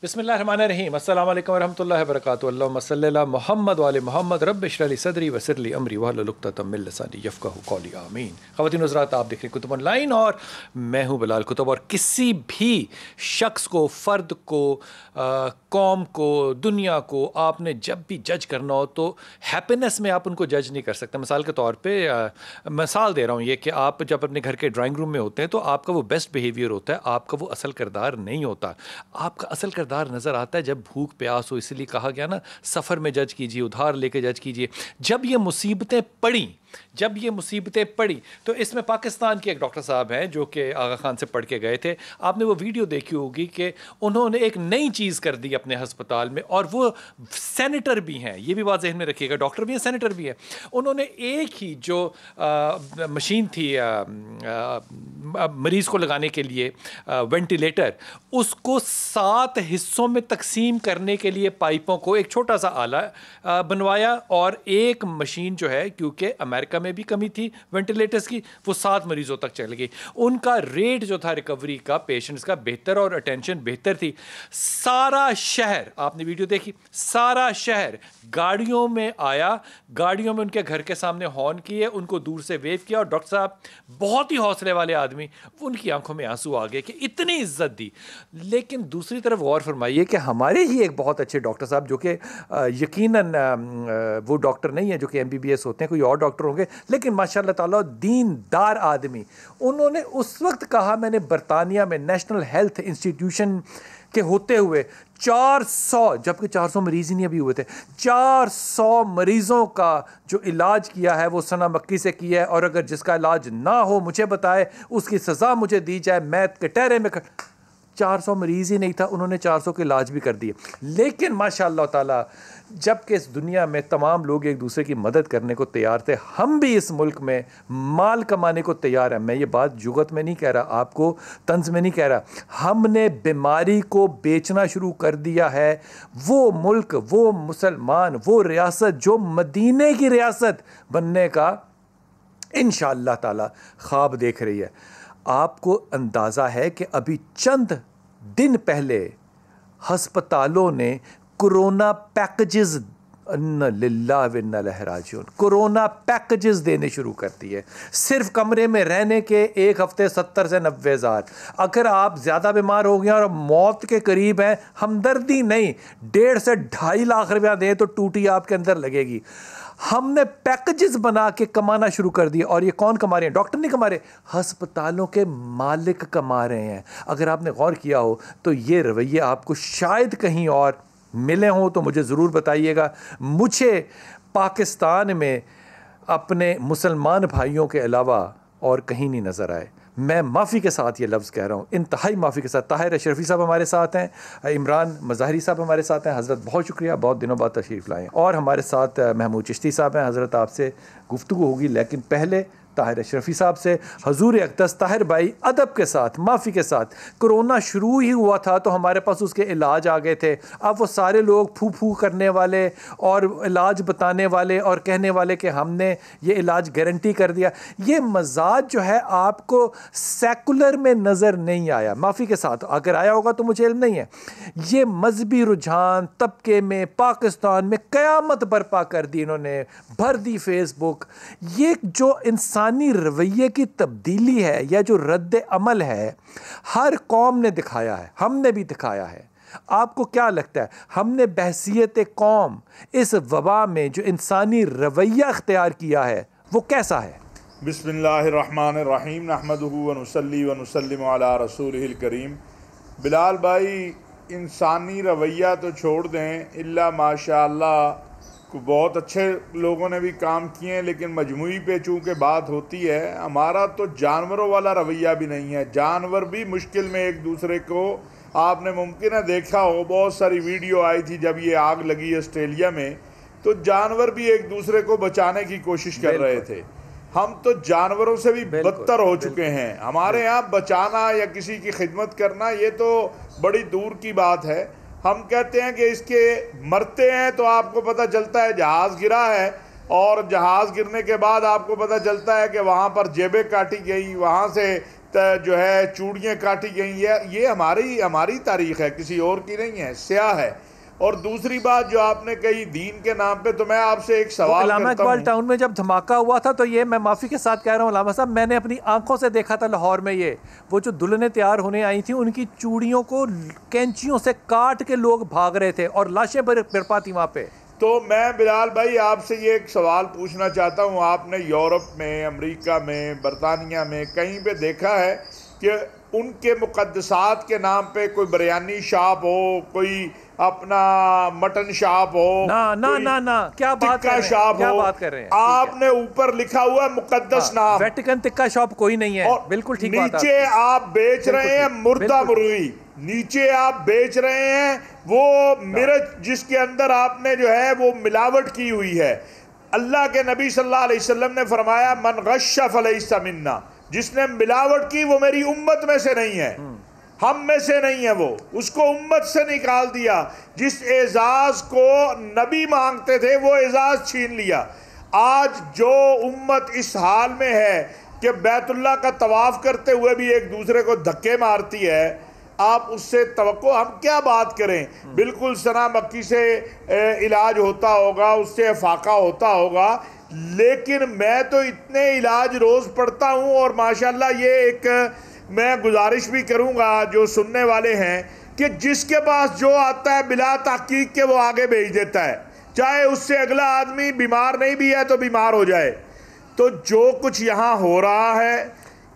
बिस्मिल्लाहिर्रहमानिर्रहीम अस्सलाम वालेकुम वरहमतुल्लाहि वबरकातुहू अल्लाहुम्मा सल्लि अला मुहम्मद व आले मुहम्मद रब्बि इश्रह ली सदरी वयस्सिर ली अमरी वहलुल उक़दतम मिन लिसानी यफ़क़हू क़ौली आमीन। ख़वातीन हज़रात, आप देख रहे हैं कुतुब ऑनलाइन और मैं हूँ बिलाल कुतुब। और किसी भी शख्स को, फ़र्द को, कौम को, दुनिया को आपने जब भी जज करना हो तो हैप्पीनेस में आप उनको जज नहीं कर सकते। मिसाल के तौर पे मिसाल दे रहा हूँ ये कि आप जब अपने घर के ड्राइंग रूम में होते हैं तो आपका वो बेस्ट बिहेवियर होता है, आपका वो असल किरदार नहीं होता। आपका असल किरदार नज़र आता है जब भूख प्यास हो। इसलिए कहा गया ना, सफ़र में जज कीजिए, उधार लेके जज कीजिए। जब ये मुसीबतें पड़ी तो इसमें पाकिस्तान के एक डॉक्टर साहब हैं जो कि आगा खान से पढ़ के गए थे। आपने वो वीडियो देखी होगी कि उन्होंने एक नई चीज़ कर दी अपने हस्पताल में, और वो सेनेटर भी हैं, ये भी बात ज़हन में रखिएगा, डॉक्टर भी हैं, सेनेटर भी हैं। उन्होंने एक ही जो मशीन थी मरीज़ को लगाने के लिए, वेंटिलेटर, उसको 7 हिस्सों में तकसीम करने के लिए पाइपों को एक छोटा सा आला बनवाया, और एक मशीन जो है, क्योंकि अमेरिका में भी कमी थी वेंटिलेटर्स की, वो 7 मरीजों तक चल गई। उनका रेट जो था रिकवरी का, पेशेंट्स का बेहतर, और अटेंशन बेहतर थी। सारा शहर, आपने वीडियो देखी, सारा शहर गाड़ियों में आया, गाड़ियों में उनके घर के सामने हॉर्न किए, उनको दूर से वेव किया, और डॉक्टर साहब बहुत ही हौसले वाले आदमी, उनकी आंखों में आंसू आ गए कि इतनी इज्जत दी। लेकिन दूसरी तरफ गौर फरमाइए कि हमारे ही एक बहुत अच्छे डॉक्टर साहब, जो कि यकीनन वो डॉक्टर नहीं है जो कि MBBS होते हैं, कोई और डॉक्टर होंगे, लेकिन माशाल्लाह ताला दीनदार आदमी, उन्होंने उस वक्त कहा, मैंने बरतानिया में नेशनल हेल्थ इंस्टीट्यूशन के होते हुए 400, जबकि 400 मरीज़ ही नहीं अभी हुए थे, 400 मरीज़ों का जो इलाज किया है वो सना मक्की से किया है, और अगर जिसका इलाज ना हो मुझे बताए, उसकी सज़ा मुझे दी जाए, मैं कटहरे में 400 मरीज़ ही नहीं था, उन्होंने 400 के इलाज भी कर दिए। लेकिन माशाअल्लाह ताला, जबकि इस दुनिया में तमाम लोग एक दूसरे की मदद करने को तैयार थे, हम भी इस मुल्क में माल कमाने को तैयार हैं। मैं ये बात जुगत में नहीं कह रहा, आपको तंज में नहीं कह रहा, हमने बीमारी को बेचना शुरू कर दिया है। वो मुल्क, वो मुसलमान, वो रियासत जो मदीने की रियासत बनने का इंशाअल्लाह ताला ख्वाब देख रही है। आपको अंदाज़ा है कि अभी चंद दिन पहले हस्पतालों ने कोरोना पैकेजेस, लिल्लाह व इन्ना इलैहि राजिऊन, कोरोना पैकेजेस देने शुरू कर दिए। सिर्फ कमरे में रहने के एक हफ्ते 70 से 90 हज़ार। अगर आप ज़्यादा बीमार हो गए और मौत के करीब हैं, हमदर्दी नहीं, 1.5 से 2.5 लाख रुपया दें तो टूटी आपके अंदर लगेगी। हमने पैकेजेस बना के कमाना शुरू कर दिया, और ये कौन कमा रहे हैं? डॉक्टर नहीं कमा रहे, हस्पतालों के मालिक कमा रहे हैं। अगर आपने गौर किया हो तो ये रवैये आपको शायद कहीं और मिले हों तो मुझे ज़रूर बताइएगा। मुझे पाकिस्तान में अपने मुसलमान भाइयों के अलावा और कहीं नहीं नज़र आए। मैं माफ़ी के साथ ये लफ्ज़ कह रहा हूँ, इंतहाई माफ़ी के साथ। ताहिर अशरफी साहब हमारे साथ हैं, इमरान मज़ाहरी साहब हमारे साथ हैं। हज़रत बहुत शुक्रिया, बहुत दिनों बाद तशरीफ़ लाएँ। और हमारे साथ महमूद चिश्ती साहब हैं। हज़रत आपसे गुफ्तगू होगी, लेकिन पहले ताहिर अशरफी साहब से। हजूर अक़दस ताहिर भाई अदब के साथ, माफ़ी के साथ, कोरोना शुरू ही हुआ था तो हमारे पास उसके इलाज आ गए थे। अब वो सारे लोग फू फू करने वाले और इलाज बताने वाले और कहने वाले कि हमने ये इलाज गारंटी कर दिया, ये मजाज जो है आपको सेकुलर में नज़र नहीं आया। माफ़ी के साथ, अगर आया होगा तो मुझे इल्म नहीं है। ये मजहबी रुझान तबके में पाकिस्तान में क़यामत बर्पा कर दी इन्होंने, भर दी फेसबुक। ये जो इंसान रवैये की तब्दीली है या जो रद्द अमल है, हर कौम ने दिखाया है, हमने भी दिखाया है। आपको क्या लगता है, हमने बहसियत कौम इस वबा में जो इंसानी रवैया अख्तियार किया है वो कैसा है? बिस्मिल्लाहिर्रहमानिर्रहीम नहमदुहु व नुसल्ली व नुसल्लिमु अला रसूलिहिल करीम। बिलाल भाई, इंसानी रवैया तो छोड़ दें, इल्ला माशाअल्लाह बहुत अच्छे लोगों ने भी काम किए हैं, लेकिन मजमूई पे चूँकि बात होती है, हमारा तो जानवरों वाला रवैया भी नहीं है। जानवर भी मुश्किल में एक दूसरे को, आपने मुमकिन है देखा हो, बहुत सारी वीडियो आई थी जब ये आग लगी ऑस्ट्रेलिया में, तो जानवर भी एक दूसरे को बचाने की कोशिश कर रहे थे। हम तो जानवरों से भी बदतर हो चुके हैं। हमारे यहाँ बचाना या किसी की खिदमत करना ये तो बड़ी दूर की बात है। हम कहते हैं कि इसके मरते हैं तो आपको पता चलता है जहाज़ गिरा है, और जहाज़ गिरने के बाद आपको पता चलता है कि वहाँ पर जेबें काटी गई, वहाँ से जो है चूड़ियाँ काटी गई है, ये हमारी तारीख है, किसी और की नहीं है, स्याह है। और दूसरी बात जो आपने कही दीन के नाम पे, तो मैं आपसे एक सवाल इलामा करता इकबाल हूँ। टाउन में जब धमाका हुआ था तो ये मैं माफ़ी के साथ कह रहा हूँ इलामा साहब, मैंने अपनी आंखों से देखा था लाहौर में, ये वो जो दुल्हनें तैयार होने आई थी उनकी चूड़ियों को कैंचियों से काट के लोग भाग रहे थे और लाशें बरपा थी वहाँ पे। तो मैं बिलाल भाई आपसे ये एक सवाल पूछना चाहता हूँ, आपने यूरोप में, अमेरिका में, बरतानिया में कहीं पे देखा है कि उनके मुक़द्दसात के नाम पे कोई बिरयानी शॉप हो, कोई अपना मटन शॉप हो, ना ना ना ना, क्या बात कर रहे हैं, क्या बात कर रहे हैं? आपने ऊपर लिखा हुआ है मुक़द्दस नाम, वेटिकन टिक्का शॉप कोई नहीं है। और बिल्कुल ठीक बात है। नीचे आप बेच रहे हैं मुर्दा मुर्गी, नीचे आप बेच रहे हैं वो मिर्च जिसके अंदर आपने जो है वो मिलावट की हुई है। अल्लाह के नबी सल्लल्लाहु अलैहि वसल्लम ने फरमाया मन गश्शा फलैसा मिन्ना, जिसने मिलावट की वो मेरी उम्मत में से नहीं है, हम में से नहीं है, वो उसको उम्मत से निकाल दिया। जिस एजाज को नबी मांगते थे वो एजाज छीन लिया। आज जो उम्मत इस हाल में है कि बैतुल्लाह का तवाफ करते हुए भी एक दूसरे को धक्के मारती है, आप उससे तवक्को, हम क्या बात करें। बिल्कुल सना मक्की से इलाज होता होगा, उससे फाका होता होगा, लेकिन मैं तो इतने इलाज रोज़ पढ़ता हूँ। और माशाल्लाह ये एक मैं गुजारिश भी करूँगा जो सुनने वाले हैं कि जिसके पास जो आता है बिला तहकीक के वो आगे भेज देता है, चाहे उससे अगला आदमी बीमार नहीं भी है तो बीमार हो जाए। तो जो कुछ यहाँ हो रहा है,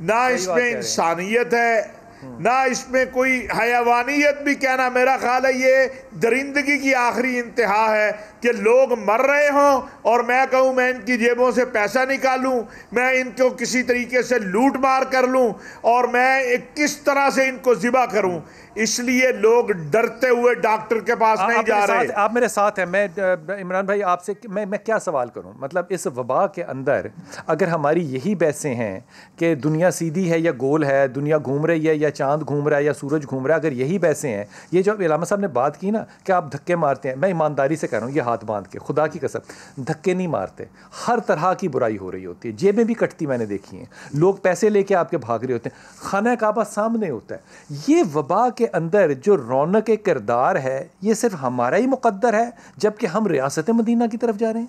ना इसमें इंसानियत है, ना इसमें कोई हयावानियत भी कहना, मेरा ख्याल है ये दरिंदगी की आखिरी इंतहा है कि लोग मर रहे हों और मैं कहूँ मैं इनकी जेबों से पैसा निकालूं, मैं इनको किसी तरीके से लूट मार कर लूं और मैं किस तरह से इनको ज़िबा करूं। इसलिए लोग डरते हुए डॉक्टर के पास नहीं जा रहे। आप मेरे साथ हैं। मैं इमरान भाई आपसे मैं क्या सवाल करूं, मतलब इस वबा के अंदर अगर हमारी यही बहसें हैं कि दुनिया सीधी है या गोल है, दुनिया घूम रही है या चांद घूम रहा है या सूरज घूम रहा है, अगर यही बहसें हैं, ये जो इलामा साहब ने बात की ना कि आप धक्के मारते हैं, मैं ईमानदारी से कह रहा हूँ, ये हाथ बांध के खुदा की कसम धक्के नहीं मारते। हर तरह की बुराई हो रही होती है, जेबें भी कटती मैंने देखी हैं, लोग पैसे लेके आपके भाग रहे होते हैं, खाना काबा सामने होता है। ये वबा के अंदर जो रौनक के किरदार है ये सिर्फ हमारा ही मुकद्दर है, जबकि हम रियासत मदीना की तरफ जा रहे हैं।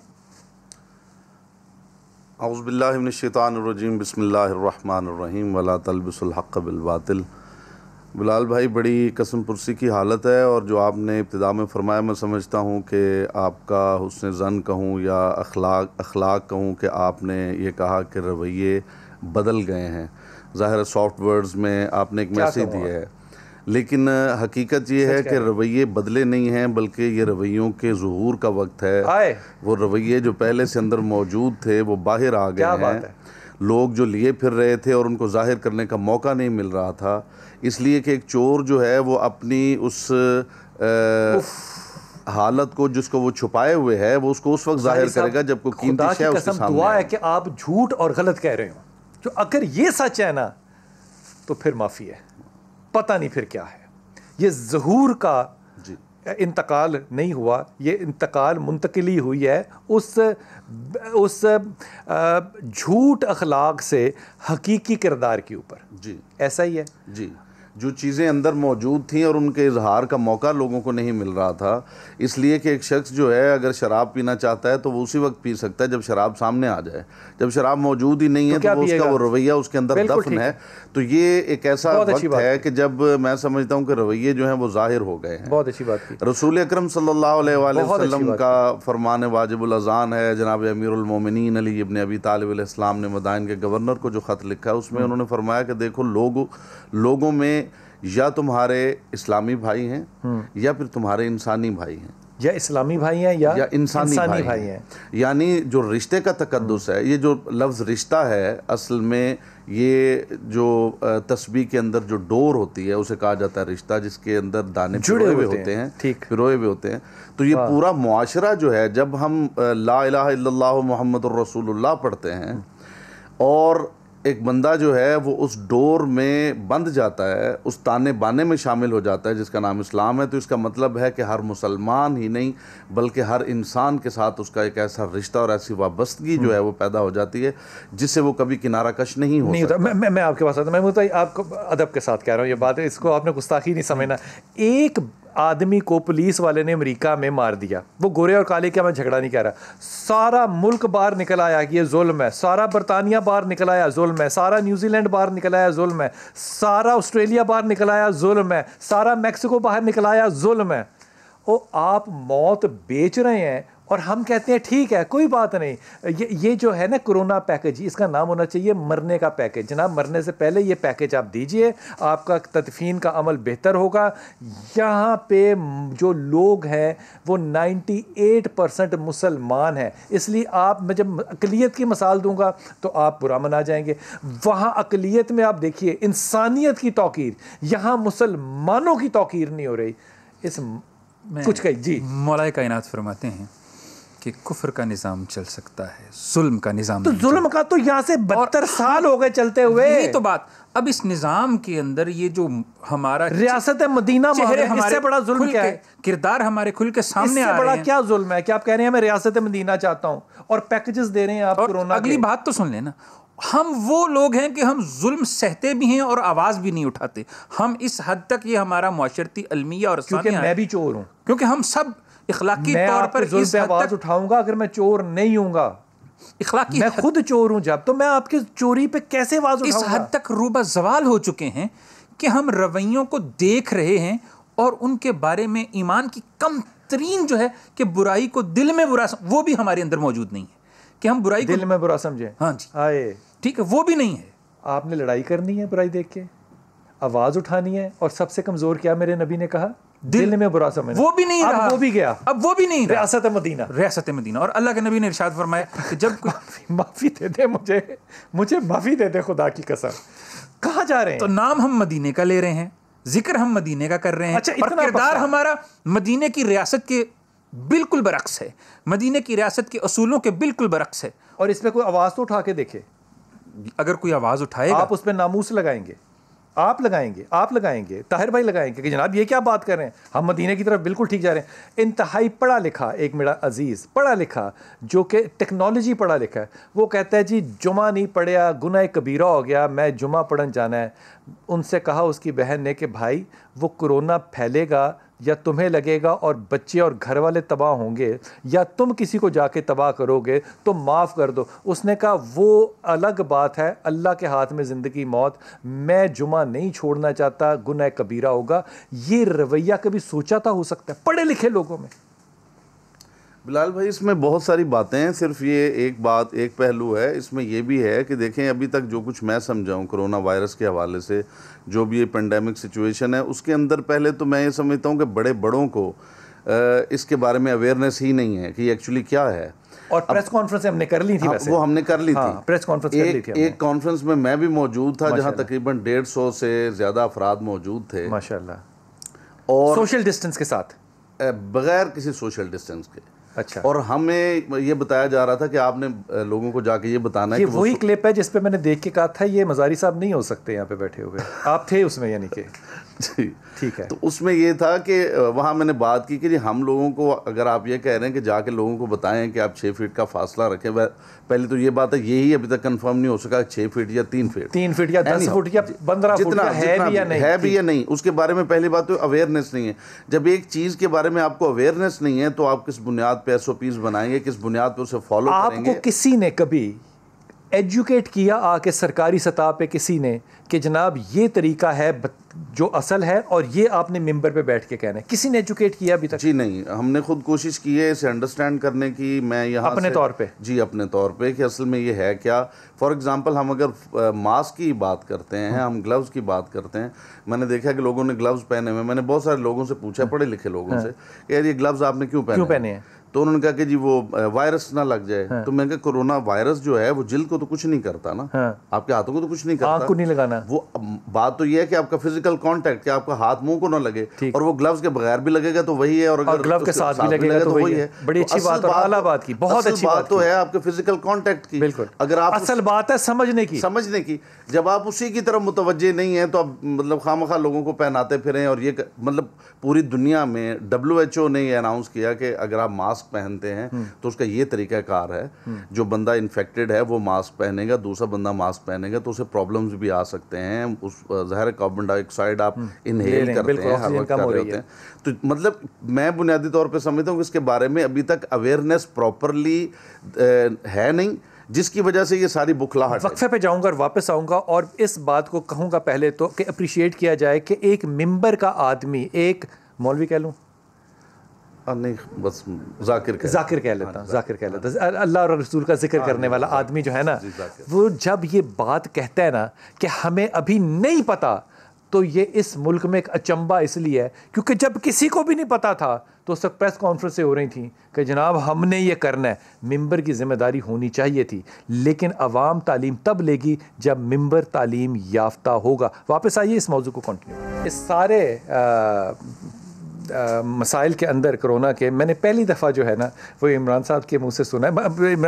औज़ुबिल्लाहि मिनश्शैतानिर्रजीम बिस्मिल्लाहिर्रहमानिर्रहीम वला तलबिसुल हक़्क़ बिल बातिल। बिलाल भाई, बड़ी कसम पुरसी की हालत है, और जो आपने इब्तिदा में फरमाया मैं समझता हूँ कि आपका हुस्न ज़न कहूँ या अखलाक कहूँ कि आपने ये कहा कि रवैये बदल गए हैं। ज़ाहिर सॉफ्ट वर्ड्स में आपने एक मैसेज दिया है, लेकिन हकीकत ये है कि रवैये बदले नहीं हैं, बल्कि ये रवैयों के ज़ुहूर का वक्त है। वो रवैये जो पहले से अंदर मौजूद थे वो बाहर आ गए हैं। लोग जो लिए फिर रहे थे और उनको जाहिर करने का मौका नहीं मिल रहा था, इसलिए कि एक चोर जो है वो अपनी उस हालत को जिसको वो छुपाए हुए है वो उसको उस वक्त जाहिर करेगा जब कोई कीमती शय उसके सामने दुआ है कि आप झूठ और गलत कह रहे हो, जो अगर ये सच है ना तो फिर माफ़ी है, पता नहीं फिर क्या है। ये ज़हूर का इंतकाल नहीं हुआ, ये इंतकाल मुंतकिली हुई है उस झूठ अखलाक से हकीकी किरदार के ऊपर। जी ऐसा ही है जी। जो चीज़ें अंदर मौजूद थीं और उनके इजहार का मौका लोगों को नहीं मिल रहा था, इसलिए कि एक शख्स जो है अगर शराब पीना चाहता है तो वो उसी वक्त पी सकता है जब शराब सामने आ जाए। जब शराब मौजूद ही नहीं है तो वो उसका वो रवैया उसके अंदर दफन है। तो ये एक ऐसा वक्त है कि जब मैं समझता हूँ कि रवैये जो हैं वो जाहिर हो गए हैं। बहुत अच्छी बात की। रसूल अकरम सल्लल्लाहु अलैहि वसल्लम का फरमान वाजिबुल अज़ान है। जनाब अमीरुल मोमिनीन अली इब्न अबी तालिब अलैहिस्सलाम ने मदाइन के गवर्नर को जो ख़त लिखा है उसमें उन्होंने फरमाया कि देखो लोगों में या तुम्हारे इस्लामी भाई हैं या फिर तुम्हारे इंसानी भाई हैं, या इस्लामी भाई हैं या इंसानी भाई हैं। यानी जो रिश्ते का तकद्दुस है, ये जो लफ्ज़ रिश्ता है असल में ये जो तस्बीह के अंदर जो डोर होती है उसे कहा जाता है रिश्ता, जिसके अंदर दाने पिरोए हुए होते हैं, पिरोए हुए होते हैं। तो ये पूरा मुआशरा जो है, जब हम ला इलाहा इल्लल्लाहु मुहम्मदुर रसूलुल्लाह पढ़ते हैं और एक बंदा जो है वो उस डोर में बंध जाता है, उस ताने बाने में शामिल हो जाता है जिसका नाम इस्लाम है, तो इसका मतलब है कि हर मुसलमान ही नहीं बल्कि हर इंसान के साथ उसका एक ऐसा रिश्ता और ऐसी वाबस्तगी जो है वो पैदा हो जाती है जिससे वो कभी किनारा कश नहीं हो सकता। मैं आपके पास आता हूँ, मैं बताइए आपको अदब के साथ कह रहा हूँ ये बात है, इसको आपने गुस्ताखी नहीं समझना। एक आदमी को पुलिस वाले ने अमेरिका में मार दिया, वो गोरे और काले का मैं झगड़ा नहीं कह रहा, सारा मुल्क बाहर निकल आया कि ये जुल्म है, सारा बरतानिया बाहर निकल आया जुल्म है, सारा न्यूजीलैंड बाहर निकल आया जुल्म है, सारा ऑस्ट्रेलिया बाहर निकल आया जुल्म है, सारा मैक्सिको बाहर निकल आया जुल्म है। ओ आप मौत बेच रहे हैं और हम कहते हैं ठीक है कोई बात नहीं। ये जो है ना कोरोना पैकेज, इसका नाम होना चाहिए मरने का पैकेज। जनाब मरने से पहले ये पैकेज आप दीजिए, आपका तदफीन का अमल बेहतर होगा। यहाँ पे जो लोग हैं वो 98% मुसलमान हैं, इसलिए आप, मैं जब अक़लियत की मिसाल दूंगा तो आप बुरा मना जाएंगे। वहाँ अक़लियत में आप देखिए इंसानियत की तौकीर, यहाँ मुसलमानों की तौकीर नहीं हो रही। इस कुछ कही जी मौलाए कायनात फरमाते हैं कि कुफ्र का निज़ाम चल सकता है, जुल्म का निज़ाम तो जुल्म का तो यहाँ से 72 साल हो गए चलते हुए। यही तो बात, अब इस निज़ाम के अंदर ये जो हमारा रियासत मदीना चेहरे इससे बड़ा जुल्म क्या है? किरदार हमारे खुल के सामने आ रहे हैं। इससे बड़ा क्या जुल्म है कि आप कह रहे हैं मैं रियासत मदीना चाहता हूँ और पैकेजेस दे रहे हैं आप कोरोना। अगली बात तो सुन लेना, हम वो लोग हैं कि हम जुल्म सहते भी हैं और आवाज़ भी नहीं उठाते। हम इस हद तक, ये हमारा मुआशरती अलमिया और क्योंकि मैं भी चोर हूँ, क्योंकि हम सब इखलाकी तौर पर जुल्म पे आवाज उठाऊंगा अगर मैं चोर नहीं हूँगा। इखलाकी मैं खुद चोर हूँ जब, तो मैं आपकी चोरी पे कैसे आवाज उठाऊंगा? इस हद तक रूबा ज़वाल हो चुके हैं कि हम रवैयों को देख रहे हैं और उनके बारे में ईमान की कम तरीन जो है कि बुराई को दिल में बुरा, वो भी हमारे अंदर मौजूद नहीं है कि हम बुराई दिल में बुरा समझे। हाँ जी, आए ठीक है, वो भी नहीं है। आपने लड़ाई करनी है बुराई देख के, आवाज उठानी है, और सबसे कमजोर क्या मेरे नबी ने कहा? दिल में बुरा समझना। वो भी नहीं रहा, वो भी गया, अब वो भी नहीं रहा। रियासत मदीना, रियासत मदीना। और अल्लाह के नबी ने इरशाद फरमाया कि जब माफी दे दे मुझे माफी दे दे खुदा की कसम। कहाँ जा रहे हैं? तो नाम हम मदीने का ले रहे हैं, जिक्र हम मदीने का कर रहे हैं। अच्छा, और किरदार हमारा मदीने की रियासत के बिल्कुल बरक्स है, मदीने की रियासत के असूलों के बिल्कुल बरक्स है। और इस पे कोई आवाज तो उठा के देखे, अगर कोई आवाज उठाएगा आप उस पर नामूस लगाएंगे, आप लगाएंगे, ताहिर भाई लगाएंगे कि जनाब ये क्या बात कर रहे हैं, हम मदीने की तरफ बिल्कुल ठीक जा रहे हैं। इंतहाई पढ़ा लिखा एक मेरा अजीज़ पढ़ा लिखा जो कि टेक्नोलॉजी पढ़ा लिखा है, वो कहता है जी जुमा नहीं पढ़िया गुनाह कबीरा हो गया, मैं जुमा पढ़न जाना है। उनसे कहा उसकी बहन ने कि भाई वो कोरोना फैलेगा या तुम्हें लगेगा और बच्चे और घर वाले तबाह होंगे, या तुम किसी को जाके तबाह करोगे तो माफ़ कर दो। उसने कहा वो अलग बात है, अल्लाह के हाथ में ज़िंदगी मौत, मैं जुमा नहीं छोड़ना चाहता, गुनाह कबीरा होगा। ये रवैया कभी सोचा था हो सकता है पढ़े लिखे लोगों में? बिलाल भाई इसमें बहुत सारी बातें हैं, सिर्फ ये एक बात, एक पहलू है इसमें ये भी है कि देखें अभी तक जो कुछ मैं समझा हूँ कोरोना वायरस के हवाले से, जो भी ये पेंडेमिक सिचुएशन है उसके अंदर पहले तो मैं ये समझता हूँ कि बड़ों को इसके बारे में अवेयरनेस ही नहीं है कि एक्चुअली क्या है। और प्रेस कॉन्फ्रेंस हमने कर ली थी, वैसे वो हमने कर ली थी, प्रेस कॉन्फ्रेंस कर ली थी। एक कॉन्फ्रेंस में मैं भी मौजूद था जहाँ तकरीबन 150 से ज़्यादा अफराद मौजूद थे माशाल्लाह, और सोशल डिस्टेंस के साथ, बगैर किसी सोशल डिस्टेंस के। अच्छा, और हमें ये बताया जा रहा था कि आपने लोगों को जाके ये बताना है ये कि वही क्लिप है जिस पे मैंने देख के कहा था ये मज़ारी साहब नहीं हो सकते यहाँ पे बैठे हुए, आप थे उसमें यानी कि जी ठीक है। तो उसमें ये था कि वहाँ मैंने बात की कि जी हम लोगों को, अगर आप ये कह रहे हैं कि जाके लोगों को बताएं कि आप 6 फीट का फासला रखें, पहले तो ये बात है यही अभी तक कंफर्म नहीं हो सका 6 फीट या 3 फीट, 3 फीट या 10 फुट या 15 फुट है भी या नहीं, उसके बारे में पहली बात तो अवेयरनेस नहीं है। जब एक चीज़ के बारे में आपको अवेयरनेस नहीं है तो आप किस बुनियाद पे SOPs बनाएंगे, किस बुनियाद पे उसे फॉलो करेंगे? आपको किसी ने कभी एजुकेट किया आके सरकारी सतह पे किसी ने कि जनाब ये तरीका है जो असल है और ये आपने मिंबर पे बैठ के कहना है? किसी ने एजुकेट किया अभी तक? जी नहीं, हमने खुद कोशिश की है इसे अंडरस्टैंड करने की। मैं यहाँ अपने तौर पे जी अपने तौर पे कि असल में ये है क्या। फॉर एग्जांपल हम अगर मास्क की बात करते हैं, हम ग्लव्स की बात करते हैं, मैंने देखा कि लोगों ने ग्लव्स पहने हुए, मैंने बहुत सारे लोगों से पूछा, पढ़े लिखे लोगों से, कि यार ये ग्लव्स आपने क्यों पहने हैं? तो उन्होंने कहा कि जी वो वायरस ना लग जाए। तो मैंने कहा कोरोना वायरस जो है वो जिल्द को तो कुछ नहीं करता ना, आपके हाथों को तो कुछ नहीं करता, आंख को नहीं लगाना। वो बात तो ये है कि आपका फिजिकल कांटेक्ट, कि आपका हाथ मुंह को ना लगे, और वो ग्लव्स के बगैर भी लगेगा तो वही है, और अगर ग्लव के साथ भी लगेगा तो वही है। बड़ी अच्छी बात, आला बात की, बहुत अच्छी बात तो है आपके फिजिकल कांटेक्ट की। बिल्कुल, अगर आप असल बात है समझने की। जब आप उसी की तरफ मुतवज्जे नहीं है तो आप मतलब खामखा लोगों को पहनाते फिरें। और ये मतलब पूरी दुनिया में WHO ने ये अनाउंस किया कि अगर आप मास्क पहनते हैं तो उसका ये तरीकाकार है, जो बंदा इन्फेक्टेड है वो मास्क पहनेगा, दूसरा बंदा मास्क पहनेगा तो उसे प्रॉब्लम्स भी आ सकते हैं। उस जहर कार्बन डाइऑक्साइड आप इनहेल करते हैं, हर वक्त कर रहे होते हैं। तो मतलब मैं बुनियादी तौर पे समझता हूँ कि इसके बारे में अभी तक अवेयरनेस प्रॉपरली है नहीं, जिसकी वजह से ये सारी बुखलाहट। वक्फे पे जाऊंगा और वापस आऊंगा और इस बात को कहूंगा पहले तो कि अप्रिशिएट किया जाए कि एक मिंबर का आदमी, एक मौलवी कह लूं, नहीं बस जाकिर कह लेता हूँ, जाकिर कह लेता हूँ, अल्लाह और रसूल का जिक्र करने वाला आदमी जो है ना, वो जब ये बात कहता है ना कि हमें अभी नहीं पता, तो ये इस मुल्क में एक अचंबा इसलिए है क्योंकि जब किसी को भी नहीं पता था तो उस वक्त प्रेस कॉन्फ्रेंस हो रही थी कि जनाब हमने ये करना है। मिंबर की जिम्मेदारी होनी चाहिए थी, लेकिन अवाम तालीम तब लेगी जब मिंबर तालीम याफ्ता होगा। वापस आइए इस मौजू को कंटिन्यू। इस सारे मसाइल के अंदर कोरोना के मैंने पहली दफ़ा जो है ना वो इमरान साहब के मुंह से सुना है,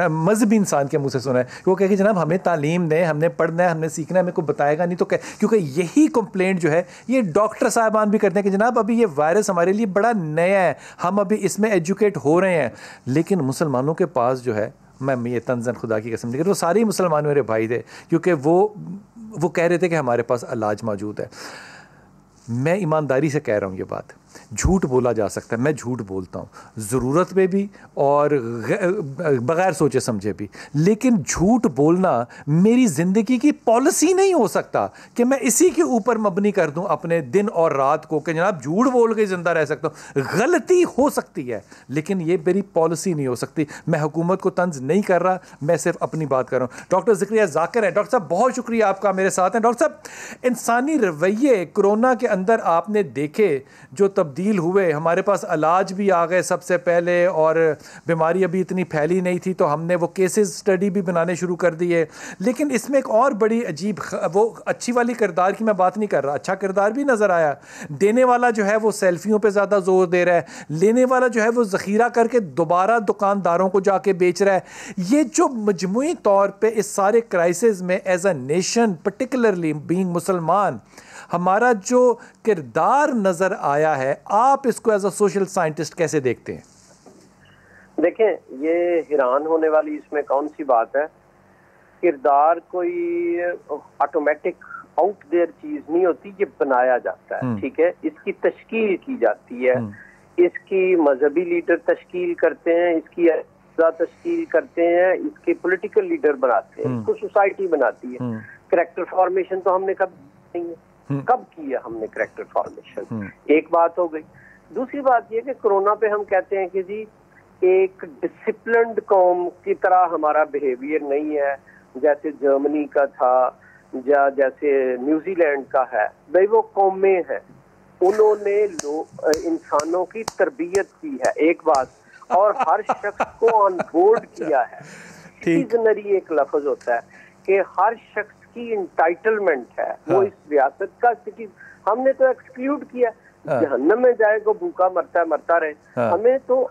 मजहबी इंसान के मुंह से सुना है। वो कहे कि जनाब हमें तालीम दें, हमने पढ़ना है, हमने सीखना है, मेरे को बताएगा नहीं तो क्या। क्योंकि यही कंप्लेंट जो है ये डॉक्टर साहबान भी करते हैं कि जनाब अभी ये वायरस हमारे लिए बड़ा नया है, हम अभी इसमें एजुकेट हो रहे हैं। लेकिन मुसलमानों के पास जो है, मैं ये तंज़न खुदा की कसम, लेकिन वो सारे मुसलमान मेरे भाई थे, क्योंकि वो कह रहे थे कि हमारे पास इलाज मौजूद है। मैं ईमानदारी से कह रहा हूँ, ये बात झूठ बोला जा सकता है, मैं झूठ बोलता हूँ ज़रूरत में भी और बग़ैर सोचे समझे भी, लेकिन झूठ बोलना मेरी ज़िंदगी की पॉलिसी नहीं हो सकता कि मैं इसी के ऊपर मबनी कर दूँ अपने दिन और रात को कि जनाब झूठ बोल के ज़िंदा रह सकता हूँ। गलती हो सकती है लेकिन ये मेरी पॉलिसी नहीं हो सकती। मैं हुकूमत को तंज नहीं कर रहा, मैं सिर्फ अपनी बात कर रहा हूँ। डॉक्टर ज़करिया ज़ाकिर है। डॉक्टर साहब बहुत शुक्रिया आपका मेरे साथ हैं। डॉक्टर साहब, इंसानी रवैये कोरोना के अंदर आपने देखे जो तब्दील हुए, हमारे पास इलाज भी आ गए सबसे पहले, और बीमारी अभी इतनी फैली नहीं थी तो हमने वो केसेस स्टडी भी बनाने शुरू कर दिए। लेकिन इसमें एक और बड़ी अजीब, वो अच्छी वाली किरदार की मैं बात नहीं कर रहा, अच्छा किरदार भी नज़र आया। देने वाला जो है वो सेल्फियों पे ज़्यादा जोर दे रहा है, लेने वाला जो है वो ज़ख़ीरा करके दोबारा दुकानदारों को जाके बेच रहा है। ये जो मजमूई तौर पर इस सारे क्राइसिस में as a nation, particularly being मुसलमान, हमारा जो किरदार नजर आया है, आप इसको एज अ सोशल साइंटिस्ट कैसे देखते हैं? देखें, ये हैरान होने वाली इसमें कौन सी बात है। किरदार कोई ऑटोमेटिक आउट देयर चीज नहीं होती, ये बनाया जाता है, ठीक है। इसकी तश्कील की जाती है, इसकी मजहबी लीडर तश्कील करते हैं, इसकी तश्कील करते हैं, इसके पॉलिटिकल लीडर बनाते हैं, इसको सोसाइटी बनाती है। कैरेक्टर फॉर्मेशन तो हमने कभी नहीं है, कब किया हमने कैरेक्टर फॉर्मेशन? एक बात हो गई। दूसरी बात यह कि कोरोना पे हम कहते हैं कि जी एक डिसिप्लिन्ड कौम की तरह हमारा बिहेवियर नहीं है, जैसे जर्मनी का था या जैसे न्यूजीलैंड का है। भाई वो कौमें हैं, उन्होंने इंसानों की तरबियत की है, एक बात, और हर शख्स को ऑन बोर्ड किया है। सिटीजनरी एक लफ्ज होता है कि हर शख्स की इंटाइटलमेंट है, वो इस रियासत का सिटी। हमने तो एक्सक्लूड किया, जहन्नम में जाए तो भूखा मरता है, मरता रहे। हमें तो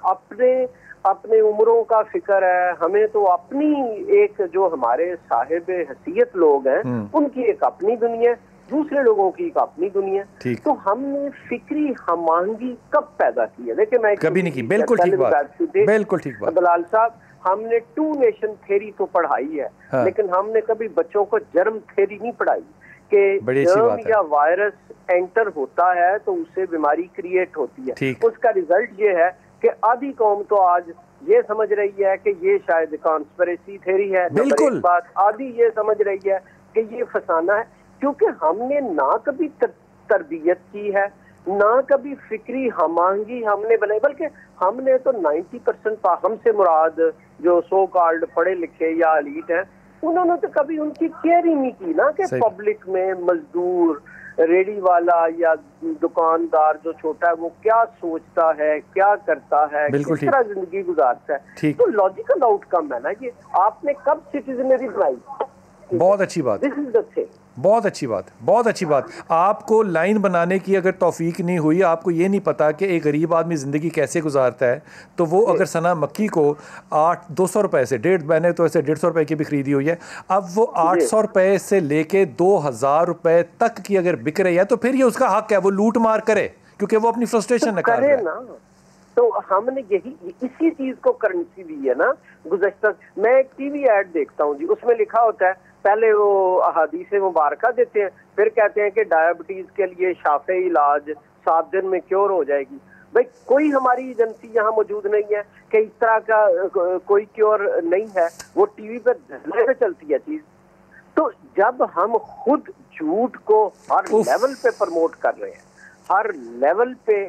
अपने उम्रों का फिक्र है, हमें तो अपनी एक जो हमारे साहिब हैसियत लोग हैं उनकी एक अपनी दुनिया, दूसरे लोगों की एक अपनी दुनिया। तो हमने फिक्री हमांगी कब पैदा की है? देखिए, मैं कभी नहीं की। बिल्कुल ठीक बात, बिल्कुल ठीक बात। बलाल साहब, हमने 2 नेशन थ्योरी तो पढ़ाई है, लेकिन हमने कभी बच्चों को जर्म थ्योरी नहीं पढ़ाई कि जर्म या वायरस एंटर होता है तो उससे बीमारी क्रिएट होती है। उसका रिजल्ट ये है कि आधी कौम तो आज ये समझ रही है कि ये शायद कॉन्स्पिरेसी थ्योरी है, बिल्कुल बात। आधी ये समझ रही है कि ये फसाना है, क्योंकि हमने ना कभी तरबियत की है, ना कभी फिक्री हमांगी हमने बनाई, बल्कि हमने तो 90% हमसे मुराद जो सो कॉल्ड पढ़े लिखे या एलीट हैं, उन्होंने तो कभी उनकी केयर ही नहीं की ना कि पब्लिक में मजदूर रेडी वाला या दुकानदार जो छोटा है वो क्या सोचता है, क्या करता है, किस तरह जिंदगी गुजारता है। तो लॉजिकल आउटकम है ना ये। आपने कब सिटीजनरी बनाई? बहुत अच्छी बात, दिस इज द थिंग। बहुत अच्छी बात, बहुत अच्छी बात। आपको लाइन बनाने की अगर तौफीक नहीं हुई, आपको ये नहीं पता कि एक गरीब आदमी ज़िंदगी कैसे गुजारता है, तो वो अगर सना मक्की को 200 रुपये से मैंने तो ऐसे 150 रुपये की भी खरीदी हुई है, अब वो 800 रुपये से लेके 2000 रुपये तक की अगर बिक रही है तो फिर ये उसका हक है, वो लूट मार करे, क्योंकि वो अपनी फ्रस्ट्रेशन निकाल रहा है ना। तो हमने यही इसी चीज को करेंसी दी है ना। गुज़श्ता मैं एक टीवी ऐड देखता हूँ जी, उसमें लिखा होता है, पहले वो अहादीस मुबारका देते हैं, फिर कहते हैं कि डायबिटीज के लिए शाफे इलाज 7 दिन में क्योर हो जाएगी। भाई कोई हमारी एजेंसी यहाँ मौजूद नहीं है कि इस तरह का कोई क्योर नहीं है, वो टीवी पे चलती है चीज। तो जब हम खुद झूठ को हर लेवल पे प्रमोट कर रहे हैं, हर लेवल पे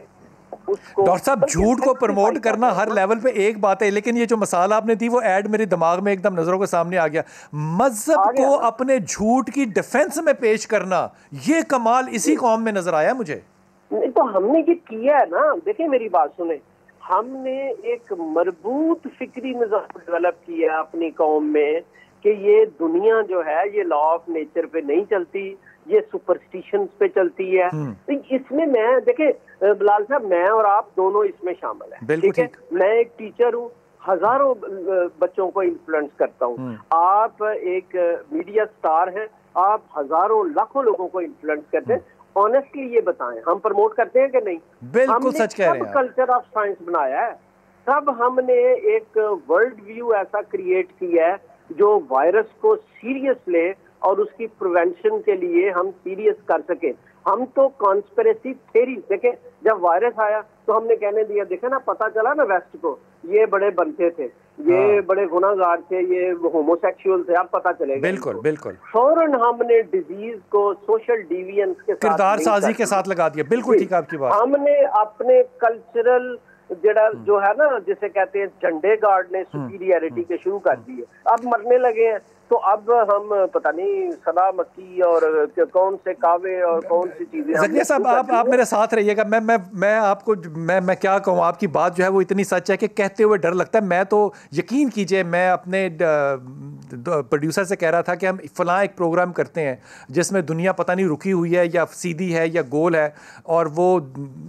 डॉक्टर साहब झूठ को प्रमोट करना हर लेवल पे एक बात है, लेकिन ये जो मिसाल आपने दी वो ऐड मेरे दिमाग में एकदम नजरों के सामने आ गया। मजहब को अपने झूठ की डिफेंस में पेश करना, ये कमाल इसी कौम में नजर आया मुझे। नहीं तो हमने ये किया है ना। देखिए मेरी बात सुने, हमने एक मजबूत फिक्री निज़ाम डेवलप किया है अपनी कौम में कि ये दुनिया जो है ये लॉ ऑफ नेचर पे नहीं चलती, ये सुपरस्टिशंस पे चलती है। तो इसमें मैं देखे बिलाल साहब, मैं और आप दोनों इसमें शामिल हैं, ठीक है। मैं एक टीचर हूँ, हजारों बच्चों को इन्फ्लुएंस करता हूँ। आप एक मीडिया स्टार हैं, आप हजारों लाखों लोगों को इन्फ्लुएंस करते हैं। ऑनेस्टली ये बताएं, हम प्रमोट करते हैं कि नहीं? बिल्कुल सच कह रहे हैं। कल्चर ऑफ साइंस बनाया है, तब हमने एक वर्ल्ड व्यू ऐसा क्रिएट किया है जो वायरस को सीरियस ले और उसकी प्रिवेंशन के लिए हम सीरियस कर सके। हम तो कॉन्स्पिरेसी थ्योरी देखें, जब वायरस आया तो हमने कहने दिया, देखे ना, पता चला ना वेस्ट को, ये बड़े बनते थे, ये बड़े गुनाहगार थे, ये होमोसेक्सुअल थे, अब पता चलेगा। बिल्कुल बिल्कुल। फौरन हमने डिजीज को सोशल डिवियंस के साथ, किरदार साजी के साथ लगा दिया। बिल्कुल ठीक आपकी बात। हमने अपने कल्चरल जो है ना, जिसे कहते हैं झंडे गाड़ने, सुपीरियरिटी के शुरू कर दिए, अब मरने लगे हैं। तो अब हम पता नहीं सना मक्की और कौन से कावे और कौन सी चीजें। ज़किया साहब आप मेरे साथ रहिएगा। मैं आपको मैं क्या कहूँ, आपकी बात जो है वो इतनी सच है कि कहते हुए डर लगता है। मैं तो यकीन कीजिए, मैं अपने प्रोड्यूसर से कह रहा था कि हम फलां एक प्रोग्राम करते हैं जिसमें दुनिया पता नहीं रुकी हुई है या सीधी है या गोल है, और वो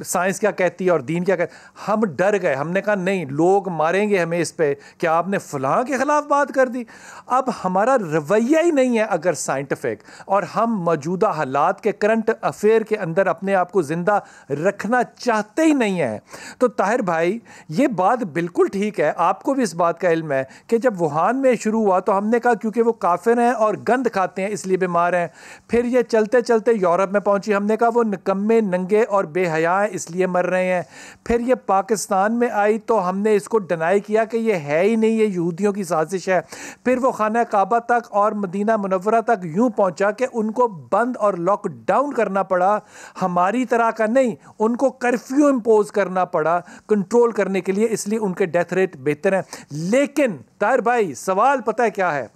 साइंस क्या कहती है और दीन क्या कहती है। हम डर गए, हमने कहा नहीं, लोग मारेंगे हमें इस पे कि आपने फलां के खिलाफ बात कर दी। अब हमारा रवैया ही नहीं है अगर साइंटिफिक, और हम मौजूदा हालात के करंट अफेयर के अंदर अपने आप को जिंदा रखना चाहते ही नहीं है। तो ताहिर भाई ये बात बिल्कुल ठीक है, आपको भी इस बात का इल्म है कि जब वुहान में शुरू हुआ तो हमने कहा क्योंकि वो काफिर हैं और गंद खाते हैं इसलिए बीमार हैं। फिर ये चलते चलते यूरोप में पहुंची, हमने कहा वो निकम्मे, नंगे और बेहया हैं इसलिए मर रहे हैं। फिर ये पाकिस्तान में आई तो हमने इसको डिनाई किया कि ये है ही नहीं, ये यहूदियों की साजिश है। फिर वो खाना काबा तक और मदीना मुनव्वरा तक यूं पहुंचा कि उनको बंद और लॉकडाउन करना पड़ा। हमारी तरह का नहीं, उनको कर्फ्यू इंपोज करना पड़ा कंट्रोल करने के लिए, इसलिए उनके डेथ रेट बेहतर है। लेकिन ताहिर भाई सवाल पता है क्या है,